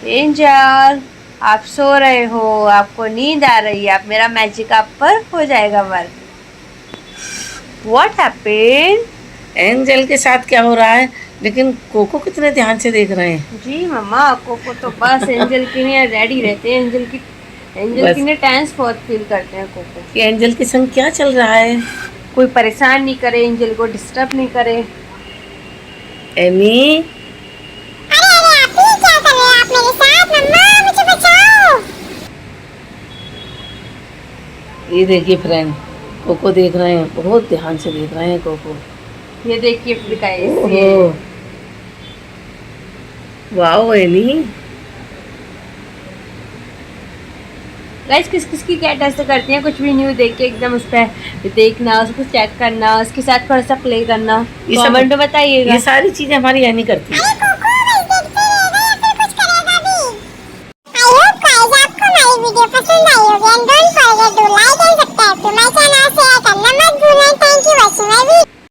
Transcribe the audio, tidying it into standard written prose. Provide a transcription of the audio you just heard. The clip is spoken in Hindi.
एंजल, आप सो रहे हो, आपको नींद आ रही है, आप मेरा मैजिक आप पर हो जाएगा वर्क। What happened? एंजल के साथ क्या हो रहा है? लेकिन कोको कितने ध्यान से देख रहे हैं। जी मम्मा, कोको तो बस एंजल के लिए रेडी रहते हैं। एंजल की बस ने टेंस बहुत फील करते हैं कोको। कि एंजल के संग क्या चल रहा है। कोई परेशान नहीं करे, एंजल को डिस्टर्ब नहीं करे। एमी, अरे अरे आप ही क्या कर रहे हैं? आप मेरे साथ, मम्मा मुझे बचाओ। ये देखिए फ्रेंड, कोको देख रहे हैं, बहुत ध्यान से देख रहे हैं कोको। ये देखिए अफ्रीका ओहो, वाओ एमी। गाइस, किस किस की कैट ऐसे करती हैं, कुछ भी न्यू देख के एकदम उस पर देखना, उसको चेक करना, उसके साथ थोड़ा सा प्ले करना। ये सब कमेंट में बताइएगा। ये सारी चीजें हमारी एमी करती है। अरे